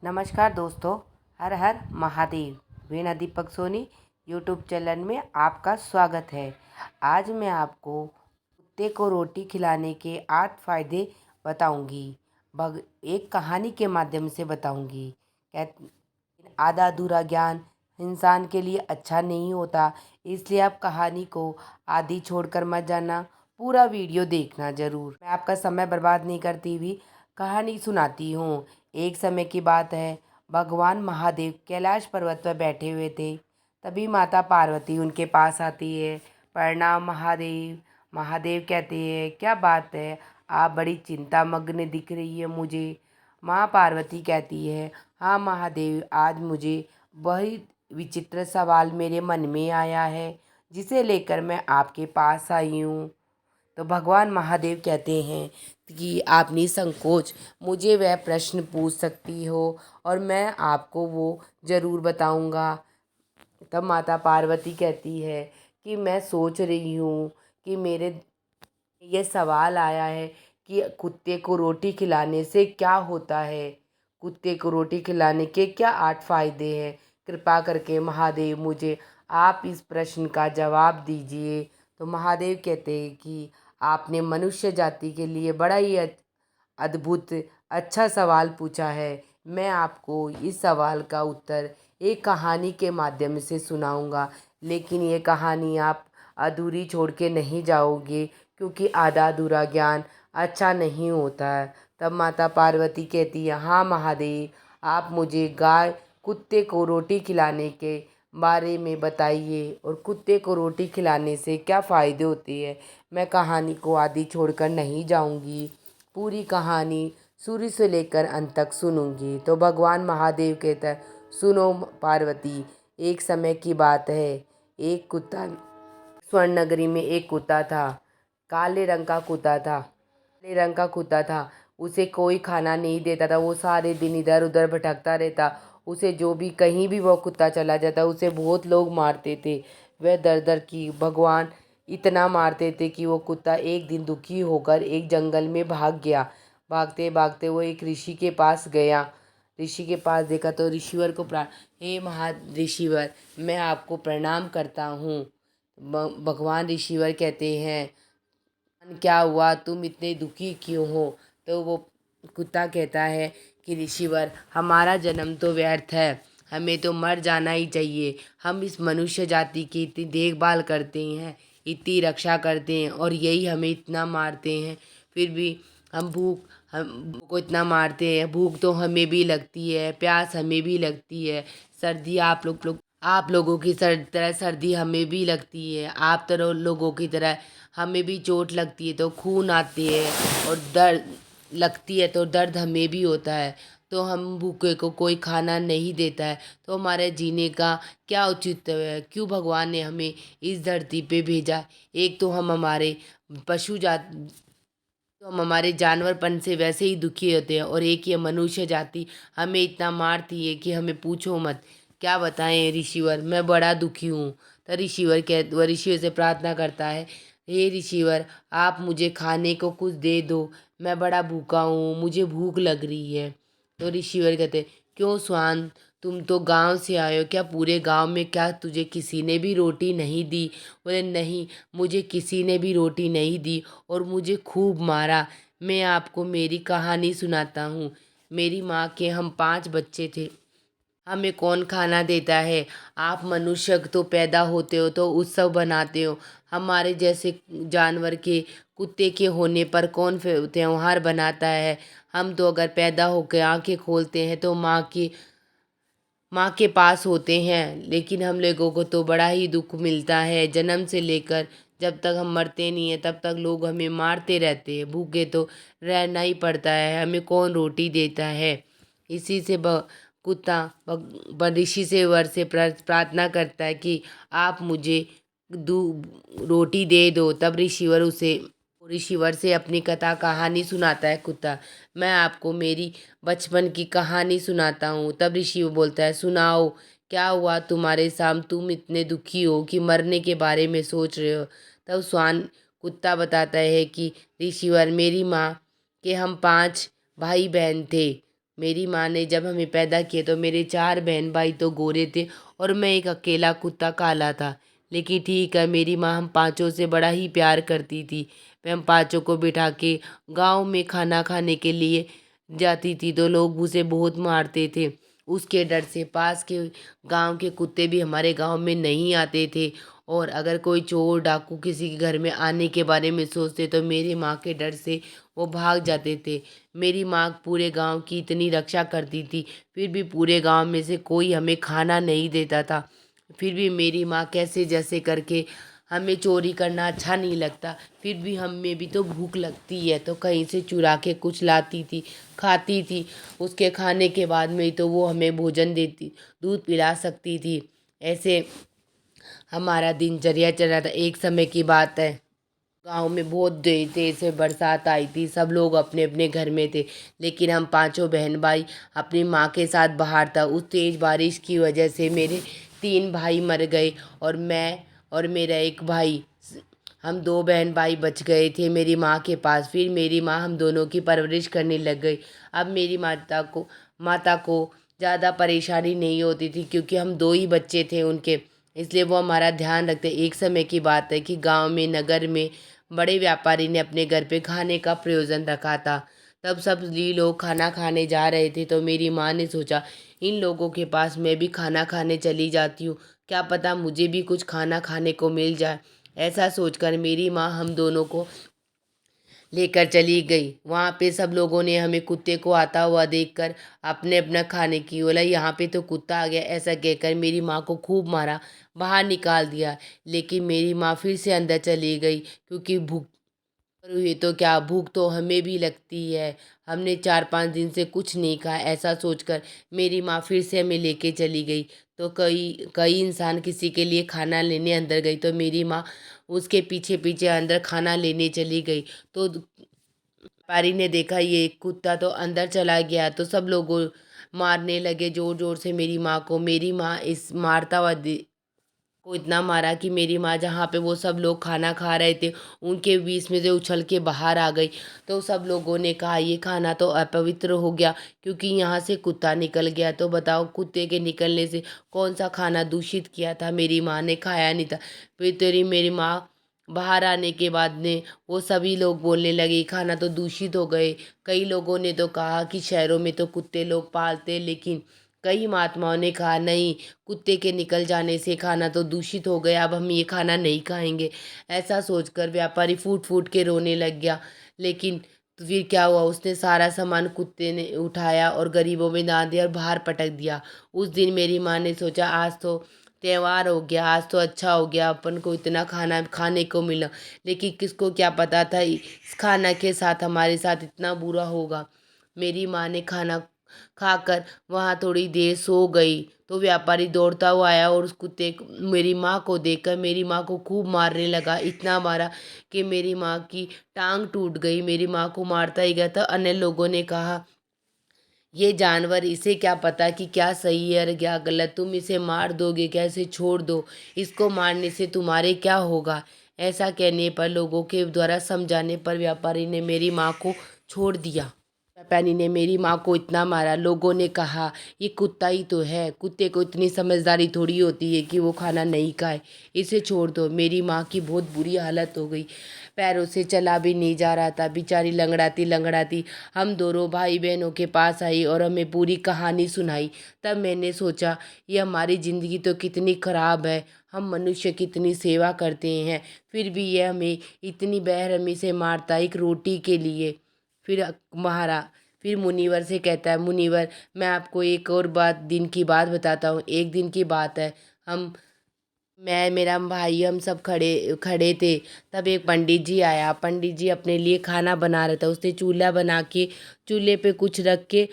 नमस्कार दोस्तों। हर हर महादेव। वीणा Deepak Soni YouTube channel में आपका स्वागत है। आज मैं आपको कुत्ते को रोटी खिलाने के 8 फायदे बताऊंगी। एक कहानी के माध्यम से बताऊंगी। आधा अधूरा ज्ञान इंसान के लिए अच्छा नहीं होता, इसलिए आप कहानी को आधी छोड़कर मत जाना, पूरा वीडियो देखना ज़रूर। मैं आपका समय बर्बाद नहीं करती हुई कहानी सुनाती हूँ। एक समय की बात है, भगवान महादेव कैलाश पर्वत पर बैठे हुए थे। तभी माता पार्वती उनके पास आती है। प्रणाम महादेव। महादेव कहते हैं, क्या बात है, आप बड़ी चिंतामग्न दिख रही है मुझे। माँ पार्वती कहती है, हाँ महादेव, आज मुझे वही विचित्र सवाल मेरे मन में आया है जिसे लेकर मैं आपके पास आई हूँ। तो भगवान महादेव कहते हैं कि आप निसंकोच मुझे वह प्रश्न पूछ सकती हो और मैं आपको वो ज़रूर बताऊंगा। तब माता पार्वती कहती है कि मैं सोच रही हूँ कि मेरे ये सवाल आया है कि कुत्ते को रोटी खिलाने से क्या होता है। कुत्ते को रोटी खिलाने के क्या 8 फायदे हैं। कृपा करके महादेव मुझे आप इस प्रश्न का जवाब दीजिए। तो महादेव कहते हैं कि आपने मनुष्य जाति के लिए बड़ा ही अद्भुत अच्छा सवाल पूछा है। मैं आपको इस सवाल का उत्तर एक कहानी के माध्यम से सुनाऊंगा, लेकिन ये कहानी आप अधूरी छोड़ के नहीं जाओगे, क्योंकि आधा अधूरा ज्ञान अच्छा नहीं होता है। तब माता पार्वती कहती है, हाँ महादेव, आप मुझे गाय कुत्ते को रोटी खिलाने के बारे में बताइए और कुत्ते को रोटी खिलाने से क्या फ़ायदे होते हैं। मैं कहानी को आधी छोड़कर नहीं जाऊंगी, पूरी कहानी शुरू से लेकर अंत तक सुनूंगी। तो भगवान महादेव कहता है, सुनो पार्वती, एक समय की बात है, एक कुत्ता स्वर्ण नगरी में एक कुत्ता था। काले रंग का कुत्ता था। काले रंग का कुत्ता था। उसे कोई खाना नहीं देता था। वो सारे दिन इधर उधर भटकता रहता। उसे जो भी कहीं भी वो कुत्ता चला जाता, उसे बहुत लोग मारते थे। वह दर दर की भगवान इतना मारते थे कि वो कुत्ता एक दिन दुखी होकर एक जंगल में भाग गया। भागते भागते वो एक ऋषि के पास गया। ऋषि के पास देखा तो ऋषिवर को हे महा ऋषिवर, मैं आपको प्रणाम करता हूँ। भगवान ऋषिवर कहते हैं, क्या हुआ, तुम इतने दुखी क्यों हो। तो वो कुत्ता कहता है कि ऋषिवर, हमारा जन्म तो व्यर्थ है, हमें तो मर जाना ही चाहिए। हम इस मनुष्य जाति की इतनी देखभाल करते हैं, इतनी रक्षा करते हैं और यही हमें इतना मारते हैं। फिर भी हम को इतना मारते हैं, भूख तो हमें भी लगती है, प्यास हमें भी लगती है, सर्दी आप लोगों की तरह सर्दी हमें भी लगती है, आप तरह लोगों की तरह हमें भी चोट लगती है तो खून आती है, और दर्द लगती है तो दर्द हमें भी होता है। तो हम भूखे को कोई खाना नहीं देता है, तो हमारे जीने का क्या औचित्य है। क्यों भगवान ने हमें इस धरती पे भेजा। एक तो हम हमारे पशु जात तो हम हमारे जानवरपन से वैसे ही दुखी होते हैं, और एक ये मनुष्य जाति हमें इतना मारती है कि हमें पूछो मत। क्या बताएं ऋषिवर, मैं बड़ा दुखी हूँ। तो वह ऋषिवर से प्रार्थना करता है, हे ऋषिवर, आप मुझे खाने को कुछ दे दो, मैं बड़ा भूखा हूँ, मुझे भूख लग रही है। तो ऋषिवर कहते, क्यों स्वान, तुम तो गांव से आए हो, क्या पूरे गांव में क्या तुझे किसी ने भी रोटी नहीं दी। बोले नहीं, मुझे किसी ने भी रोटी नहीं दी और मुझे खूब मारा। मैं आपको मेरी कहानी सुनाता हूँ। मेरी माँ के हम 5 बच्चे थे, हमें कौन खाना देता है। आप मनुष्य तो पैदा होते हो तो उत्सव बनाते हो, हमारे जैसे जानवर के कुत्ते के होने पर कौन त्योहार बनाता है। हम तो अगर पैदा होकर आंखें खोलते हैं तो माँ के पास होते हैं, लेकिन हम लोगों को तो बड़ा ही दुख मिलता है। जन्म से लेकर जब तक हम मरते नहीं हैं तब तक लोग हमें मारते रहते हैं, भूखे तो रहना ही पड़ता है, हमें कौन रोटी देता है। इसी से कुत्ता ऋषि से वर से प्रार्थना करता है कि आप मुझे दू रोटी दे दो। तब ऋषिवर से अपनी कथा कहानी सुनाता है कुत्ता। मैं आपको मेरी बचपन की कहानी सुनाता हूँ। तब ऋषि बोलता है, सुनाओ, क्या हुआ तुम्हारे साथ, तुम इतने दुखी हो कि मरने के बारे में सोच रहे हो। तब स्वान कुत्ता बताता है कि ऋषिवर, मेरी माँ के हम 5 भाई बहन थे। मेरी माँ ने जब हमें पैदा किया तो मेरे 4 बहन भाई तो गोरे थे और मैं एक अकेला कुत्ता काला था। लेकिन ठीक है, मेरी माँ हम पाँचों से बड़ा ही प्यार करती थी। मैं हम पाँचों को बिठा के गाँव में खाना खाने के लिए जाती थी तो लोग उसे बहुत मारते थे। उसके डर से पास के गांव के कुत्ते भी हमारे गांव में नहीं आते थे। और अगर कोई चोर डाकू किसी के घर में आने के बारे में सोचते तो मेरी माँ के डर से वो भाग जाते थे। मेरी माँ पूरे गांव की इतनी रक्षा करती थी, फिर भी पूरे गांव में से कोई हमें खाना नहीं देता था। फिर भी मेरी माँ कैसे जैसे करके, हमें चोरी करना अच्छा नहीं लगता, फिर भी हमें भी तो भूख लगती है तो कहीं से चुरा के कुछ लाती थी, खाती थी। उसके खाने के बाद में ही तो वो हमें भोजन देती, दूध पिला सकती थी। ऐसे हमारा दिनचर्या चल रहा था। एक समय की बात है, गांव में बहुत तेज से बरसात आई थी। सब लोग अपने अपने घर में थे, लेकिन हम पांचों बहन भाई अपनी माँ के साथ बाहर था। उस तेज बारिश की वजह से मेरे 3 भाई मर गए और मैं और मेरा एक भाई, हम 2 बहन भाई बच गए थे मेरी माँ के पास। फिर मेरी माँ हम दोनों की परवरिश करने लग गई। अब मेरी माता को ज़्यादा परेशानी नहीं होती थी क्योंकि हम 2 ही बच्चे थे उनके, इसलिए वो हमारा ध्यान रखते। एक समय की बात है कि गांव में, नगर में बड़े व्यापारी ने अपने घर पे खाने का प्रयोजन रखा था। तब सब लोग खाना खाने जा रहे थे तो मेरी माँ ने सोचा, इन लोगों के पास मैं भी खाना खाने चली जाती हूँ, क्या पता मुझे भी कुछ खाना खाने को मिल जाए। ऐसा सोचकर मेरी माँ हम दोनों को लेकर चली गई। वहाँ पे सब लोगों ने हमें कुत्ते को आता हुआ देखकर अपने अपना खाने की बोला, यहाँ पे तो कुत्ता आ गया। ऐसा कहकर मेरी माँ को खूब मारा, बाहर निकाल दिया। लेकिन मेरी माँ फिर से अंदर चली गई क्योंकि भूख हुई तो क्या, भूख तो हमें भी लगती है। हमने 4-5 दिन से कुछ नहीं खाया। ऐसा सोचकर मेरी माँ फिर से हमें लेके चली गई। तो कई कई इंसान किसी के लिए खाना लेने अंदर गई तो मेरी माँ उसके पीछे पीछे अंदर खाना लेने चली गई। तो व्यापारी ने देखा ये कुत्ता तो अंदर चला गया तो सब लोग मारने लगे जोर जोर से मेरी माँ को। मेरी माँ इस मारता हुआ को इतना मारा कि मेरी माँ जहाँ पे वो सब लोग खाना खा रहे थे उनके बीच में से उछल के बाहर आ गई। तो सब लोगों ने कहा ये खाना तो अपवित्र हो गया क्योंकि यहाँ से कुत्ता निकल गया। तो बताओ, कुत्ते के निकलने से कौन सा खाना दूषित किया था, मेरी माँ ने खाया नहीं था। फिर तेरी मेरी माँ बाहर आने के बाद ने वो सभी लोग बोलने लगे खाना तो दूषित हो गए। कई लोगों ने तो कहा कि शहरों में तो कुत्ते लोग पालते, लेकिन कई महात्माओं ने कहा नहीं, कुत्ते के निकल जाने से खाना तो दूषित हो गया, अब हम ये खाना नहीं खाएंगे। ऐसा सोचकर व्यापारी फूट फूट के रोने लग गया। लेकिन तो फिर क्या हुआ, उसने सारा सामान कुत्ते ने उठाया और गरीबों में दान दिया और बाहर पटक दिया। उस दिन मेरी माँ ने सोचा आज तो त्योहार हो गया, आज तो अच्छा हो गया, अपन को इतना खाना खाने को मिला। लेकिन किसको क्या पता था इस खाना के साथ हमारे साथ इतना बुरा होगा। मेरी माँ ने खाना खाकर वहाँ थोड़ी देर सो गई तो व्यापारी दौड़ता हुआ आया और उस कुत्ते मेरी माँ को देखकर मेरी माँ को खूब मारने लगा। इतना मारा कि मेरी माँ की टांग टूट गई। मेरी माँ को मारता ही गया था। अन्य लोगों ने कहा ये जानवर, इसे क्या पता कि क्या सही है और क्या गलत, तुम इसे मार दोगे क्या, इसे छोड़ दो, इसको मारने से तुम्हारे क्या होगा। ऐसा कहने पर, लोगों के द्वारा समझाने पर व्यापारी ने मेरी माँ को छोड़ दिया। व्यापारी ने मेरी माँ को इतना मारा, लोगों ने कहा ये कुत्ता ही तो है, कुत्ते को इतनी समझदारी थोड़ी होती है कि वो खाना नहीं खाए, इसे छोड़ दो। मेरी माँ की बहुत बुरी हालत हो गई, पैरों से चला भी नहीं जा रहा था, बेचारी लंगड़ाती लंगड़ाती हम दोनों भाई बहनों के पास आई और हमें पूरी कहानी सुनाई। तब मैंने सोचा ये हमारी ज़िंदगी तो कितनी ख़राब है, हम मनुष्य कितनी सेवा करते हैं, फिर भी ये हमें इतनी बेरहमी से मारता एक रोटी के लिए। फिर महारा फिर मुनिवर से कहता है, मुनिवर मैं आपको एक और बात, दिन की बात बताता हूँ। एक दिन की बात है, हम मैं मेरा भाई हम सब खड़े खड़े थे। तब एक पंडित जी आया। पंडित जी अपने लिए खाना बना रहा था। उसने चूल्हा बना के चूल्हे पे कुछ रख के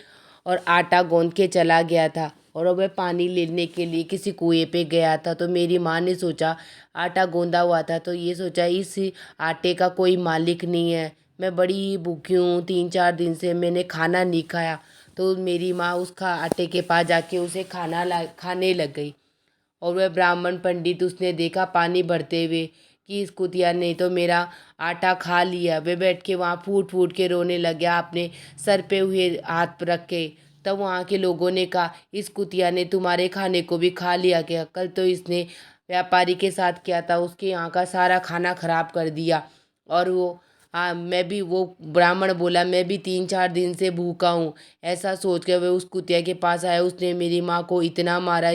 और आटा गूंद के चला गया था और वह पानी लेने के लिए किसी कुएं पे गया था। तो मेरी माँ ने सोचा, आटा गूंदा हुआ था तो ये सोचा इस आटे का कोई मालिक नहीं है, मैं बड़ी ही भूखी हूँ, 3-4 दिन से मैंने खाना नहीं खाया। तो मेरी माँ उसका आटे के पास जाके उसे खाने लग गई। और वह ब्राह्मण पंडित, उसने देखा पानी भरते हुए कि इस कुतिया ने तो मेरा आटा खा लिया। वे बैठ के वहाँ फूट फूट के रोने लग गया, अपने सर पे हुए हाथ रख के। तब वहाँ के लोगों ने कहा, इस कुतिया ने तुम्हारे खाने को भी खा लिया क्या? कल तो इसने व्यापारी के साथ किया था, उसके यहाँ का सारा खाना खराब कर दिया। और वो हाँ, मैं भी, वो ब्राह्मण बोला, मैं भी 3-4 दिन से भूखा हूँ। ऐसा सोच के वह उस कुतिया के पास आया। उसने मेरी माँ को इतना मारा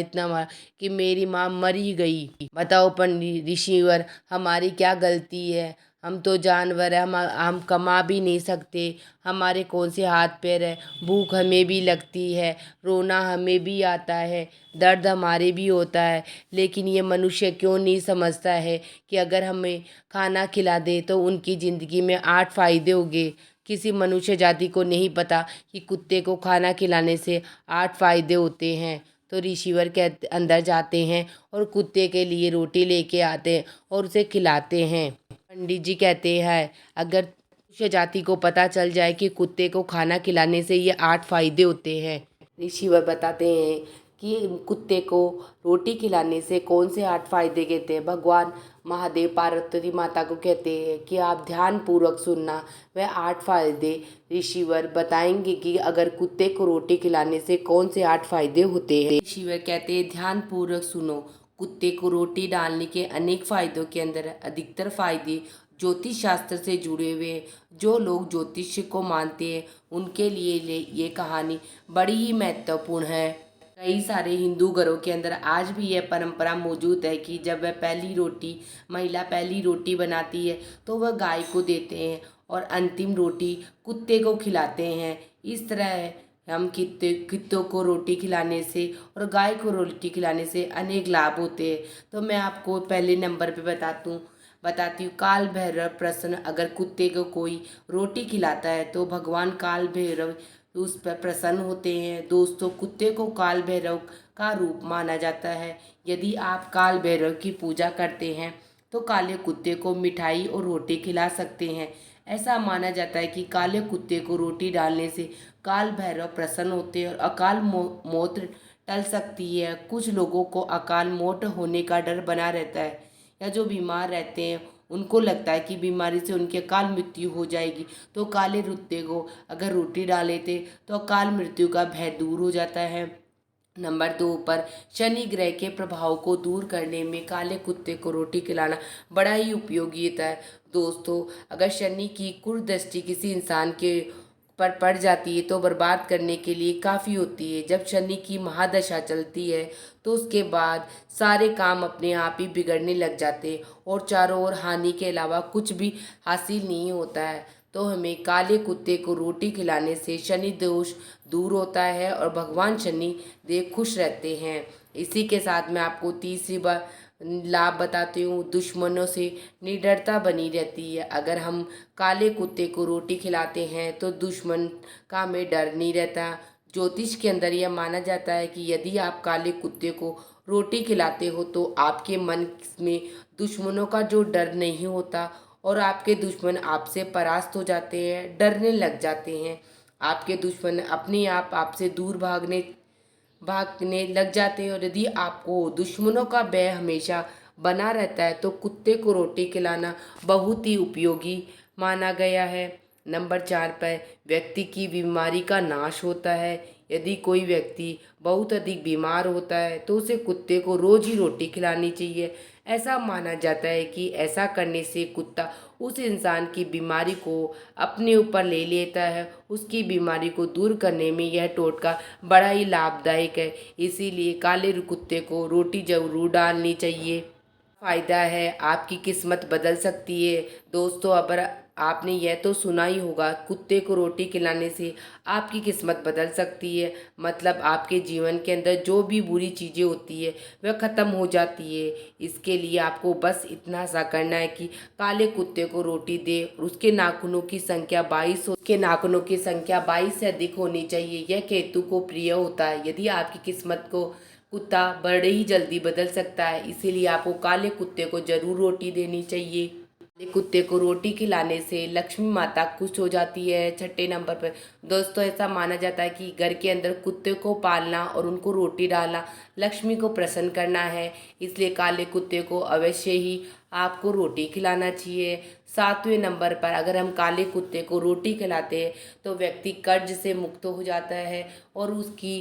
कि मेरी माँ मर ही गई। बताओ पंडित ऋषिवर, हमारी क्या गलती है? हम तो जानवर है, हम कमा भी नहीं सकते। हमारे कौन से हाथ पैर है? भूख हमें भी लगती है, रोना हमें भी आता है, दर्द हमारे भी होता है। लेकिन ये मनुष्य क्यों नहीं समझता है कि अगर हमें खाना खिला दे तो उनकी ज़िंदगी में 8 फायदे होंगे। किसी मनुष्य जाति को नहीं पता कि कुत्ते को खाना खिलाने से 8 फायदे होते हैं। तो ऋषिवर के अंदर जाते हैं और कुत्ते के लिए रोटी लेके आते हैं और उसे खिलाते हैं। पंडित जी कहते हैं, अगर मनुष्य जाति को पता चल जाए कि कुत्ते को खाना खिलाने से ये 8 फायदे होते हैं। ऋषिवर बताते हैं कि कुत्ते को रोटी खिलाने से कौन से 8 फायदे कहते हैं। भगवान महादेव पार्वती माता को कहते हैं कि आप ध्यान पूर्वक सुनना, वह 8 फायदे ऋषिवर बताएंगे कि अगर कुत्ते को रोटी खिलाने से कौन से 8 फायदे होते हैं। ऋषिवर कहते हैं, ध्यान पूर्वक सुनो। कुत्ते को रोटी डालने के अनेक फायदों के अंदर अधिकतर फायदे ज्योतिष शास्त्र से जुड़े हुए हैं। जो लोग ज्योतिष को मानते हैं उनके लिए ये कहानी बड़ी ही महत्वपूर्ण है। कई सारे हिंदू घरों के अंदर आज भी यह परंपरा मौजूद है कि जब वह महिला पहली रोटी बनाती है तो वह गाय को देते हैं और अंतिम रोटी कुत्ते को खिलाते हैं। इस तरह हम कुत्तों को रोटी खिलाने से और गाय को रोटी खिलाने से अनेक लाभ होते हैं। तो मैं आपको पहले नंबर पे बताती हूँ, काल भैरव प्रसन्न। अगर कुत्ते को कोई रोटी खिलाता है तो भगवान काल भैरव उस पर प्रसन्न होते हैं। दोस्तों, कुत्ते को काल भैरव का रूप माना जाता है। यदि आप काल भैरव की पूजा करते हैं तो काले कुत्ते को मिठाई और रोटी खिला सकते हैं। ऐसा माना जाता है कि काले कुत्ते को रोटी डालने से काल भैरव प्रसन्न होते हैं और अकाल मौत टल सकती है। कुछ लोगों को अकाल मौत होने का डर बना रहता है, या जो बीमार रहते हैं उनको लगता है कि बीमारी से उनकी अकाल मृत्यु हो जाएगी, तो काले कुत्ते को अगर रोटी डाले थे तो अकाल मृत्यु का भय दूर हो जाता है। नंबर 2 पर, शनि ग्रह के प्रभाव को दूर करने में काले कुत्ते को रोटी खिलाना बड़ा ही उपयोगी होता है। दोस्तों, अगर शनि की कुदृष्टि किसी इंसान के पर पड़ जाती है तो बर्बाद करने के लिए काफ़ी होती है। जब शनि की महादशा चलती है तो उसके बाद सारे काम अपने आप ही बिगड़ने लग जाते हैं और चारों ओर हानि के अलावा कुछ भी हासिल नहीं होता है। तो हमें काले कुत्ते को रोटी खिलाने से शनि दोष दूर होता है और भगवान शनि देव खुश रहते हैं। इसी के साथ मैं आपको तीसरी बार लाभ बताती हूँ, दुश्मनों से निडरता बनी रहती है। अगर हम काले कुत्ते को रोटी खिलाते हैं तो दुश्मन का हमें डर नहीं रहता। ज्योतिष के अंदर यह माना जाता है कि यदि आप काले कुत्ते को रोटी खिलाते हो तो आपके मन में दुश्मनों का जो डर नहीं होता और आपके दुश्मन आपसे परास्त हो जाते हैं, डरने लग जाते हैं। आपके दुश्मन अपने आप आपसे दूर भागने लग जाते हैं। और यदि आपको दुश्मनों का भय हमेशा बना रहता है तो कुत्ते को रोटी खिलाना बहुत ही उपयोगी माना गया है। नंबर 4 पर, व्यक्ति की बीमारी का नाश होता है। यदि कोई व्यक्ति बहुत अधिक बीमार होता है तो उसे कुत्ते को रोज ही रोटी खिलानी चाहिए। ऐसा माना जाता है कि ऐसा करने से कुत्ता उस इंसान की बीमारी को अपने ऊपर ले लेता है। उसकी बीमारी को दूर करने में यह टोटका बड़ा ही लाभदायक है। इसीलिए काले कुत्ते को रोटी जरूर डालनी चाहिए। फायदा है, आपकी किस्मत बदल सकती है। दोस्तों, अगर आपने यह तो सुना ही होगा, कुत्ते को रोटी खिलाने से आपकी किस्मत बदल सकती है। मतलब आपके जीवन के अंदर जो भी बुरी चीज़ें होती है वह ख़त्म हो जाती है। इसके लिए आपको बस इतना सा करना है कि काले कुत्ते को रोटी दे। उसके नाखूनों की संख्या 22 उसके नाखूनों की संख्या 22 से अधिक होनी चाहिए। यह केतु को प्रिय होता है। यदि आपकी किस्मत को कुत्ता बड़े ही जल्दी बदल सकता है, इसीलिए आपको काले कुत्ते को जरूर रोटी देनी चाहिए। काले कुत्ते को रोटी खिलाने से लक्ष्मी माता खुश हो जाती है। छठे नंबर पर, दोस्तों, ऐसा माना जाता है कि घर के अंदर कुत्ते को पालना और उनको रोटी डालना लक्ष्मी को प्रसन्न करना है। इसलिए काले कुत्ते को अवश्य ही आपको रोटी खिलाना चाहिए। 7वें नंबर पर अगर हम काले कुत्ते को रोटी खिलाते हैं तो व्यक्ति कर्ज से मुक्त हो जाता है और उसकी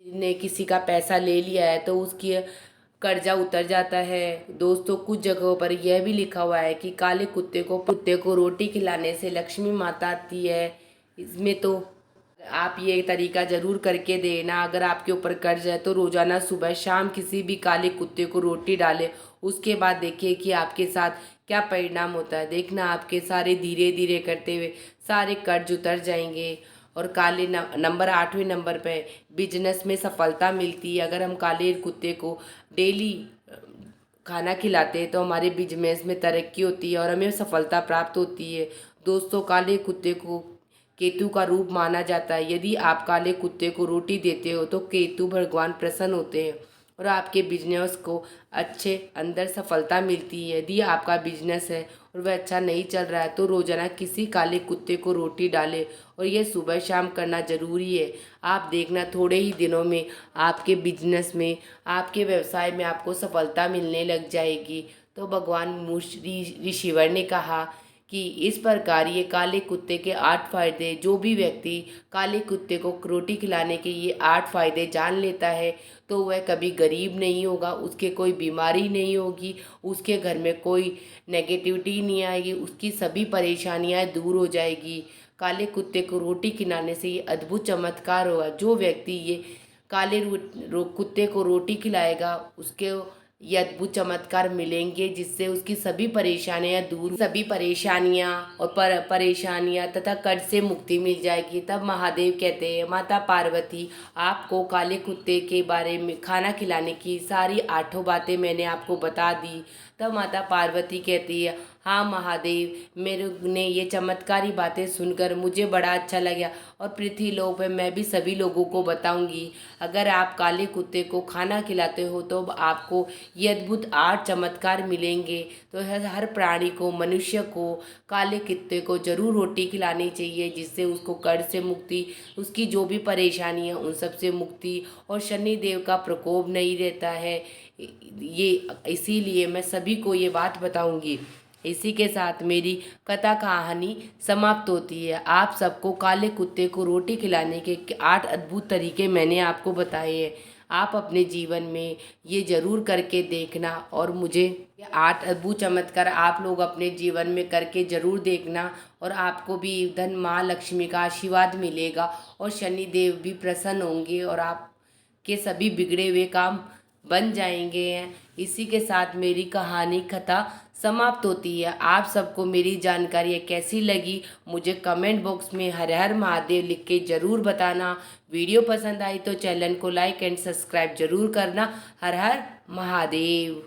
ने किसी का पैसा ले लिया है तो उसकी कर्जा उतर जाता है। दोस्तों, कुछ जगहों पर यह भी लिखा हुआ है कि काले कुत्ते को रोटी खिलाने से लक्ष्मी माता आती है। इसमें तो आप ये तरीका ज़रूर करके देना। अगर आपके ऊपर कर्ज है तो रोज़ाना सुबह शाम किसी भी काले कुत्ते को रोटी डालें। उसके बाद देखिए कि आपके साथ क्या परिणाम होता है। देखना आपके सारे धीरे धीरे करते हुए सारे कर्ज उतर जाएंगे। और नंबर 8वें नंबर पे बिजनेस में सफलता मिलती है। अगर हम काले कुत्ते को डेली खाना खिलाते हैं तो हमारे बिजनेस में तरक्की होती है और हमें सफलता प्राप्त होती है। दोस्तों, काले कुत्ते को केतु का रूप माना जाता है। यदि आप काले कुत्ते को रोटी देते हो तो केतु भगवान प्रसन्न होते हैं और आपके बिजनेस को अच्छे अंदर सफलता मिलती है। यदि आपका बिजनेस है और वह अच्छा नहीं चल रहा है तो रोजाना किसी काले कुत्ते को रोटी डालें और यह सुबह शाम करना जरूरी है। आप देखना थोड़े ही दिनों में आपके बिजनेस में, आपके व्यवसाय में आपको सफलता मिलने लग जाएगी। तो भगवान ऋषिवर ने कहा कि इस प्रकार ये काले कुत्ते के 8 फायदे, जो भी व्यक्ति काले कुत्ते को रोटी खिलाने के ये 8 फायदे जान लेता है तो वह कभी गरीब नहीं होगा, उसके कोई बीमारी नहीं होगी, उसके घर में कोई नेगेटिविटी नहीं आएगी, उसकी सभी परेशानियां दूर हो जाएगी। काले कुत्ते को रोटी खिलाने से ये अद्भुत चमत्कार होगा। जो व्यक्ति ये कुत्ते को रोटी खिलाएगा उसके ये अद्भुत चमत्कार मिलेंगे जिससे उसकी सभी परेशानियां और परेशानियां तथा कर्ज से मुक्ति मिल जाएगी। तब महादेव कहते हैं, माता पार्वती आपको काले कुत्ते के बारे में खाना खिलाने की सारी 8 बातें मैंने आपको बता दी। तब माता पार्वती कहती है, हाँ महादेव, मेरे ने ये चमत्कारी बातें सुनकर मुझे बड़ा अच्छा लगा और पृथ्वी लोक पे मैं भी सभी लोगों को बताऊंगी। अगर आप काले कुत्ते को खाना खिलाते हो तो आपको ये अद्भुत 8 चमत्कार मिलेंगे। तो हर प्राणी को, मनुष्य को काले कुत्ते को जरूर रोटी खिलानी चाहिए जिससे उसको कर्ज से मुक्ति, उसकी जो भी परेशानी है उन सब से मुक्ति और शनि देव का प्रकोप नहीं रहता है। ये इसीलिए मैं सभी को ये बात बताऊंगी। इसी के साथ मेरी कथा कहानी समाप्त होती है। आप सबको काले कुत्ते को रोटी खिलाने के 8 अद्भुत तरीके मैंने आपको बताए हैं। आप अपने जीवन में ये जरूर करके देखना और मुझे ये 8 अद्भुत चमत्कार आप लोग अपने जीवन में करके जरूर देखना और आपको भी धन माँ लक्ष्मी का आशीर्वाद मिलेगा और शनि देव भी प्रसन्न होंगे और आपके सभी बिगड़े हुए काम बन जाएंगे। इसी के साथ मेरी कहानी कथा समाप्त होती है। आप सबको मेरी जानकारी कैसी लगी मुझे कमेंट बॉक्स में हर हर महादेव लिख के ज़रूर बताना। वीडियो पसंद आई तो चैनल को लाइक एंड सब्सक्राइब जरूर करना। हर हर महादेव।